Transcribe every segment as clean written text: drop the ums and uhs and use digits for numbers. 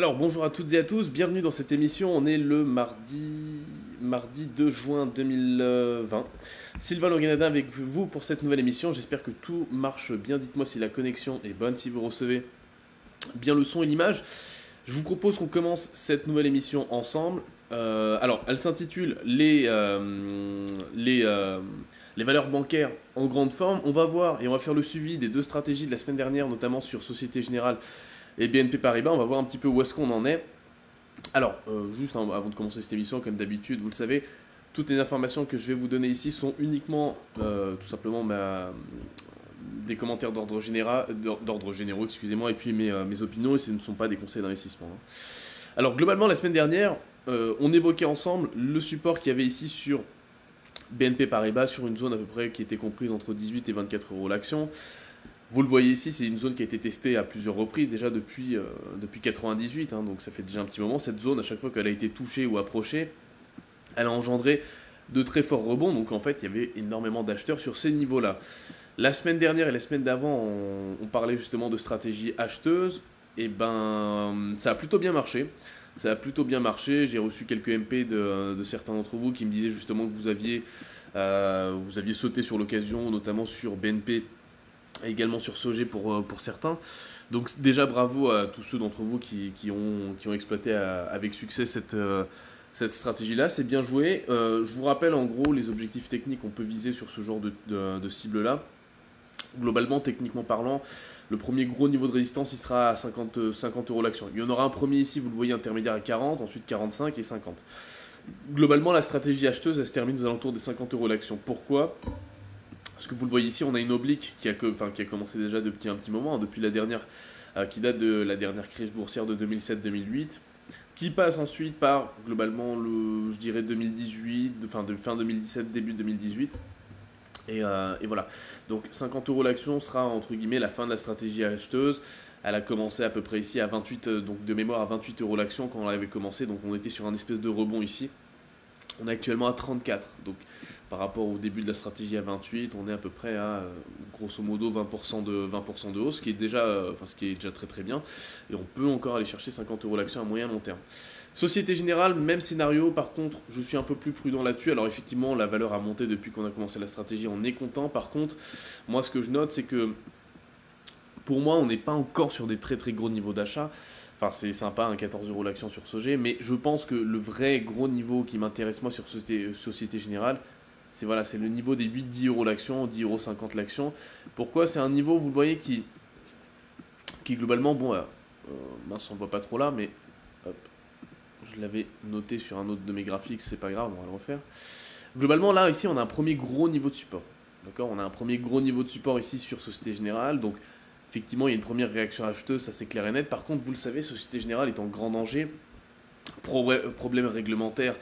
Alors bonjour à toutes et à tous, bienvenue dans cette émission, on est le mardi 2 juin 2020. Sylvain Loganada avec vous pour cette nouvelle émission, j'espère que tout marche bien, dites-moi si la connexion est bonne, si vous recevez bien le son et l'image. Je vous propose qu'on commence cette nouvelle émission ensemble. Alors elle s'intitule les valeurs bancaires en grande forme. On va voir et on va faire le suivi des deux stratégies de la semaine dernière, notamment sur Société Générale et BNP Paribas. On va voir un petit peu où est-ce qu'on en est. Alors, juste avant de commencer cette émission, comme d'habitude, vous le savez, toutes les informations que je vais vous donner ici sont uniquement, tout simplement, des commentaires d'ordre généraux, excusez-moi, et puis mes opinions, et ce ne sont pas des conseils d'investissement, hein. Alors, globalement, la semaine dernière, on évoquait ensemble le support qu'il y avait ici sur BNP Paribas, sur une zone à peu près qui était comprise entre 18 et 24 euros l'action. Vous le voyez ici, c'est une zone qui a été testée à plusieurs reprises déjà depuis 98, hein, donc ça fait déjà un petit moment. Cette zone, à chaque fois qu'elle a été touchée ou approchée, elle a engendré de très forts rebonds, donc en fait il y avait énormément d'acheteurs sur ces niveaux-là. La semaine dernière et la semaine d'avant, on parlait justement de stratégie acheteuse, et ben ça a plutôt bien marché. Ça a plutôt bien marché, j'ai reçu quelques MP de certains d'entre vous qui me disaient justement que vous aviez sauté sur l'occasion, notamment sur BNP, et également sur Sogé pour certains. Donc déjà bravo à tous ceux d'entre vous qui ont exploité avec succès cette stratégie-là, c'est bien joué. Je vous rappelle en gros les objectifs techniques qu'on peut viser sur ce genre de cible-là. Globalement, techniquement parlant, le premier gros niveau de résistance il sera à 50 euros l'action. Il y en aura un premier ici, vous le voyez, intermédiaire à 40, ensuite 45 et 50. Globalement, la stratégie acheteuse elle se termine aux alentours des 50 euros l'action. Pourquoi ? Parce que vous le voyez ici, on a une oblique qui a commencé déjà depuis un petit moment, hein, depuis qui date de la dernière crise boursière de 2007-2008, qui passe ensuite par globalement je dirais 2018, de fin 2017, début 2018. Et voilà. Donc 50 euros l'action sera entre guillemets la fin de la stratégie acheteuse. Elle a commencé à peu près ici à 28, donc de mémoire à 28 euros l'action quand elle avait commencé. Donc on était sur un espèce de rebond ici. On est actuellement à 34. Donc par rapport au début de la stratégie à 28, on est à peu près à grosso modo 20% de hausse, ce qui est déjà très très bien. Et on peut encore aller chercher 50 euros l'action à moyen long terme. Société Générale, même scénario, par contre, je suis un peu plus prudent là-dessus. Alors effectivement, la valeur a monté depuis qu'on a commencé la stratégie, on est content. Par contre, moi ce que je note, c'est que pour moi, on n'est pas encore sur des très très gros niveaux d'achat. Enfin, c'est sympa, hein, 14 euros l'action sur Sogé, mais je pense que le vrai gros niveau qui m'intéresse moi sur Société Générale, c'est le niveau des 8-10 euros l'action, 10,50 euros l'action. Pourquoi ? C'est un niveau, vous le voyez, qui globalement, bon, mince, on ne le voit pas trop là, mais hop, je l'avais noté sur un autre de mes graphiques, c'est pas grave, on va le refaire. Globalement, là, ici, on a un premier gros niveau de support. D'accord ? On a un premier gros niveau de support ici sur Société Générale, donc effectivement, il y a une première réaction acheteuse, ça c'est clair et net. Par contre, vous le savez, Société Générale est en grand danger. Problème réglementaire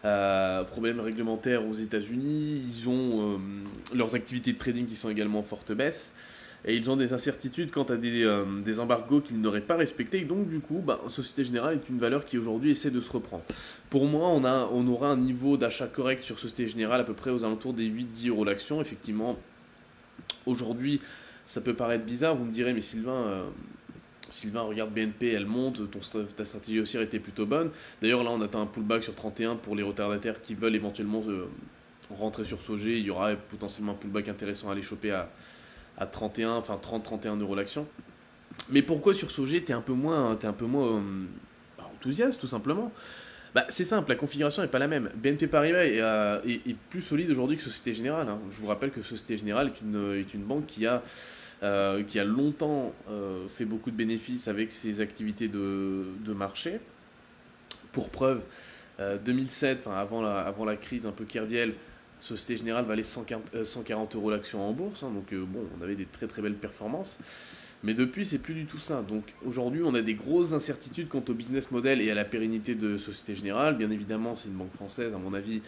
aux États-Unis. Ils ont leurs activités de trading qui sont également en forte baisse. Et ils ont des incertitudes quant à des embargos qu'ils n'auraient pas respectés. Et donc, du coup, Société Générale est une valeur qui aujourd'hui essaie de se reprendre. Pour moi, on aura un niveau d'achat correct sur Société Générale à peu près aux alentours des 8-10 euros l'action. Effectivement, aujourd'hui, ça peut paraître bizarre, vous me direz, mais Sylvain, regarde BNP, elle monte, ta stratégie haussière était plutôt bonne. D'ailleurs, là, on atteint un pullback sur 31 pour les retardataires qui veulent éventuellement rentrer sur Sogé. Il y aura potentiellement un pullback intéressant à aller choper à 31, enfin 30-31 euros l'action. Mais pourquoi sur Sogé, t'es un peu moins enthousiaste, tout simplement ? C'est simple, la configuration n'est pas la même. BNP Paribas est plus solide aujourd'hui que Société Générale, hein. Je vous rappelle que Société Générale est une banque qui a longtemps fait beaucoup de bénéfices avec ses activités de marché. Pour preuve, 2007, avant la crise un peu kerviel, Société Générale valait 140 euros l'action en bourse, hein, donc on avait des très très belles performances. Mais depuis, c'est plus du tout ça. Donc aujourd'hui, on a des grosses incertitudes quant au business model et à la pérennité de Société Générale. Bien évidemment, c'est une banque française. À mon avis,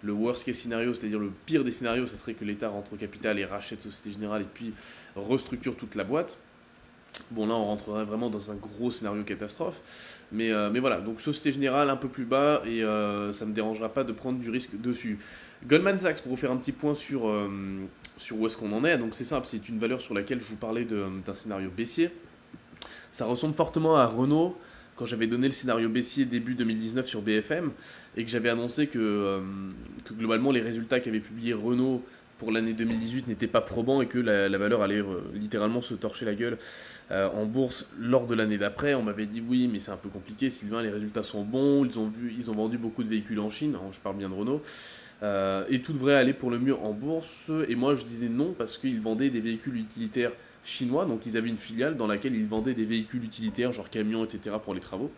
le worst case scénario, c'est-à-dire le pire des scénarios, ce serait que l'État rentre au capital et rachète Société Générale et puis restructure toute la boîte. Bon, là, on rentrerait vraiment dans un gros scénario catastrophe. Mais voilà, donc Société Générale un peu plus bas et ça ne me dérangera pas de prendre du risque dessus. Goldman Sachs, pour vous faire un petit point sur où est-ce qu'on en est, donc c'est simple, c'est une valeur sur laquelle je vous parlais d'un scénario baissier. Ça ressemble fortement à Renault. quand j'avais donné le scénario baissier début 2019 sur BFM, et que j'avais annoncé que globalement les résultats qu'avait publié Renault pour l'année 2018 n'étaient pas probants et que la valeur allait littéralement se torcher la gueule en bourse lors de l'année d'après. On m'avait dit oui, mais c'est un peu compliqué, Sylvain, les résultats sont bons, ils ont vendu beaucoup de véhicules en Chine, hein, je parle bien de Renault, et tout devrait aller pour le mieux en bourse. Et moi je disais non parce qu'ils vendaient des véhicules utilitaires chinois, donc ils avaient une filiale dans laquelle ils vendaient des véhicules utilitaires, genre camions, etc. pour les travaux.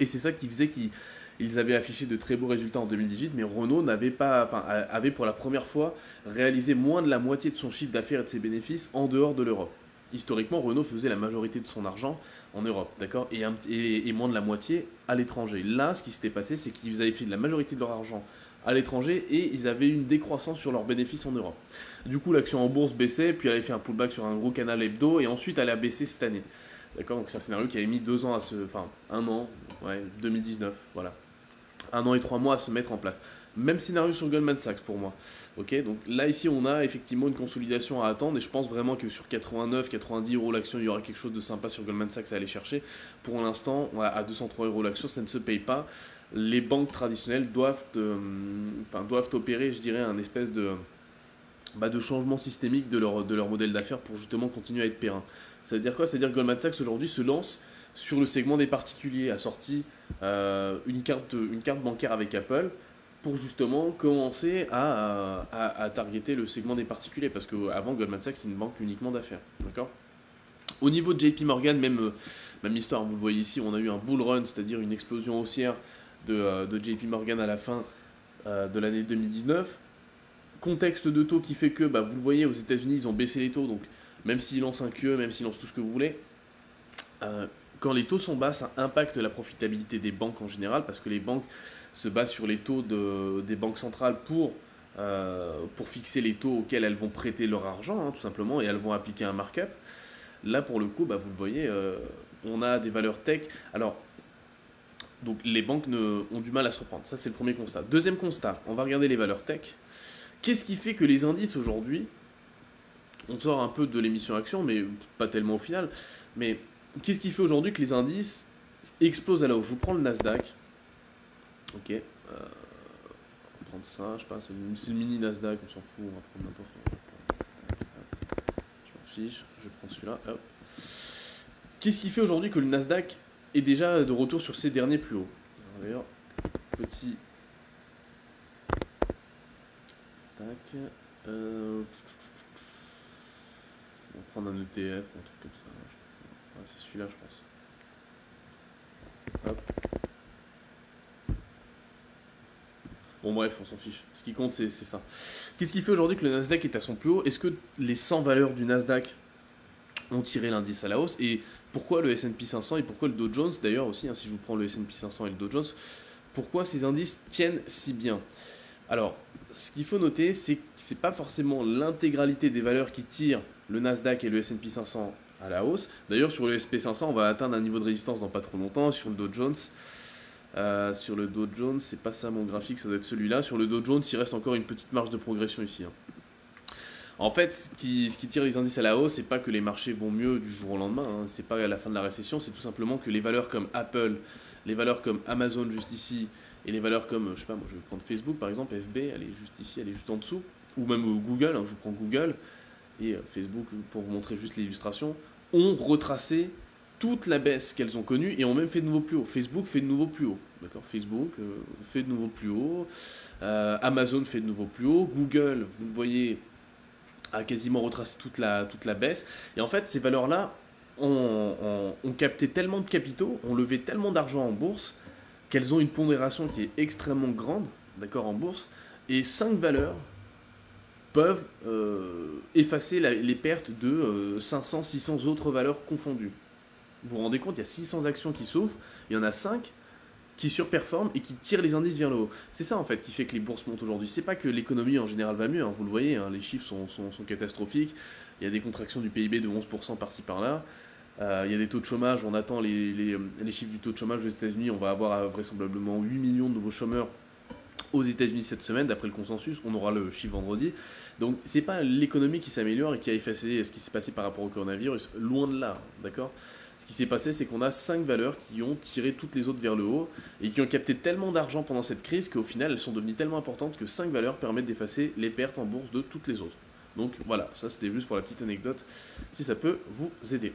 Et c'est ça qui faisait qu'ils avaient affiché de très beaux résultats en 2018, mais Renault avait pour la première fois réalisé moins de la moitié de son chiffre d'affaires et de ses bénéfices en dehors de l'Europe. Historiquement, Renault faisait la majorité de son argent en Europe, d'accord, et moins de la moitié à l'étranger. Là, ce qui s'était passé, c'est qu'ils avaient fait de la majorité de leur argent à l'étranger et ils avaient une décroissance sur leurs bénéfices en Europe. Du coup, l'action en bourse baissait, puis elle avait fait un pullback sur un gros canal hebdo et ensuite elle a baissé cette année. D'accord, donc c'est un scénario qui avait mis 2 ans à se. Enfin, un an, ouais, 2019, voilà. 1 an et 3 mois à se mettre en place. Même scénario sur Goldman Sachs pour moi. Ok, donc là, ici, on a effectivement une consolidation à attendre et je pense vraiment que sur 89-90 euros l'action, il y aura quelque chose de sympa sur Goldman Sachs à aller chercher. Pour l'instant, à 203 euros l'action, ça ne se paye pas. Les banques traditionnelles doivent opérer, je dirais, un espèce de changement systémique de leur modèle d'affaires pour justement continuer à être périn. Ça veut dire quoi? Ça veut dire que Goldman Sachs aujourd'hui se lance sur le segment des particuliers, a sorti une carte bancaire avec Apple pour justement commencer à targeter le segment des particuliers, parce qu'avant Goldman Sachs c'est une banque uniquement d'affaires. D'accord. Au niveau de JP Morgan, même histoire, vous le voyez ici, on a eu un bull run, c'est-à-dire une explosion haussière de JP Morgan à la fin de l'année 2019. Contexte de taux qui fait que, vous le voyez, aux États-Unis ils ont baissé les taux, donc même s'ils lancent un QE, même s'ils lancent tout ce que vous voulez, quand les taux sont bas, ça impacte la profitabilité des banques en général, parce que les banques se basent sur les taux des banques centrales pour fixer les taux auxquels elles vont prêter leur argent, hein, tout simplement, et elles vont appliquer un markup. Là, pour le coup, vous le voyez, on a des valeurs tech. Alors, donc les banques ont du mal à se reprendre. Ça, c'est le premier constat. Deuxième constat, on va regarder les valeurs tech. Qu'est-ce qui fait que les indices aujourd'hui, on sort un peu de l'émission action, mais pas tellement au final, mais qu'est-ce qui fait aujourd'hui que les indices explosent à la hausse? Je vous prends le Nasdaq. Ok. On va prendre ça, je sais pas, c'est le mini Nasdaq, on s'en fout, on va prendre n'importe quoi. Je m'en fiche, je vais prendre celui-là. Hop. Qu'est-ce qui fait aujourd'hui que le Nasdaq est déjà de retour sur ses derniers plus hauts? D'ailleurs, petit. Tac. On va prendre un ETF ou un truc comme ça. Ouais, c'est celui-là, je pense. Hop. Bon, bref, on s'en fiche. Ce qui compte, c'est ça. Qu'est-ce qui fait aujourd'hui que le Nasdaq est à son plus haut? Est-ce que les 100 valeurs du Nasdaq ont tiré l'indice à la hausse? Et pourquoi le S&P 500 et pourquoi le Dow Jones, d'ailleurs aussi, hein, si je vous prends le S&P 500 et le Dow Jones, pourquoi ces indices tiennent si bien? Alors, ce qu'il faut noter, c'est que ce n'est pas forcément l'intégralité des valeurs qui tirent le Nasdaq et le S&P 500 à la hausse. D'ailleurs, sur le S&P 500, on va atteindre un niveau de résistance dans pas trop longtemps. Sur le Dow Jones, c'est pas ça mon graphique, ça doit être celui-là. Sur le Dow Jones, il reste encore une petite marge de progression ici. Hein. En fait, ce qui tire les indices à la hausse, c'est pas que les marchés vont mieux du jour au lendemain. Hein. C'est pas à la fin de la récession, c'est tout simplement que les valeurs comme Apple, les valeurs comme Amazon juste ici, et les valeurs comme, je sais pas, moi je vais prendre Facebook par exemple, FB, elle est juste ici, elle est juste en dessous, ou même Google, hein, je prends Google, et Facebook, pour vous montrer juste l'illustration, ont retracé toute la baisse qu'elles ont connue et ont même fait de nouveau plus haut. Facebook fait de nouveau plus haut, d'accord. Facebook fait de nouveau plus haut, Amazon fait de nouveau plus haut, Google, vous le voyez, a quasiment retracé toute la baisse, et en fait ces valeurs-là ont capté tellement de capitaux, ont levé tellement d'argent en bourse, qu'elles ont une pondération qui est extrêmement grande, d'accord, en bourse, et 5 valeurs peuvent effacer les pertes de 500-600 autres valeurs confondues. Vous vous rendez compte, il y a 600 actions qui s'ouvrent, il y en a 5 qui surperforment et qui tirent les indices vers le haut. C'est ça en fait qui fait que les bourses montent aujourd'hui. C'est pas que l'économie en général va mieux, hein, vous le voyez, hein, les chiffres sont catastrophiques, il y a des contractions du PIB de 11% par-ci par-là. Il y a des taux de chômage, on attend les chiffres du taux de chômage aux États-Unis, on va avoir vraisemblablement 8 millions de nouveaux chômeurs aux États-Unis cette semaine, d'après le consensus, on aura le chiffre vendredi. Donc c'est pas l'économie qui s'améliore et qui a effacé ce qui s'est passé par rapport au coronavirus, loin de là, d'accord. Ce qui s'est passé, c'est qu'on a 5 valeurs qui ont tiré toutes les autres vers le haut et qui ont capté tellement d'argent pendant cette crise qu'au final elles sont devenues tellement importantes que 5 valeurs permettent d'effacer les pertes en bourse de toutes les autres. Donc voilà, ça c'était juste pour la petite anecdote, si ça peut vous aider.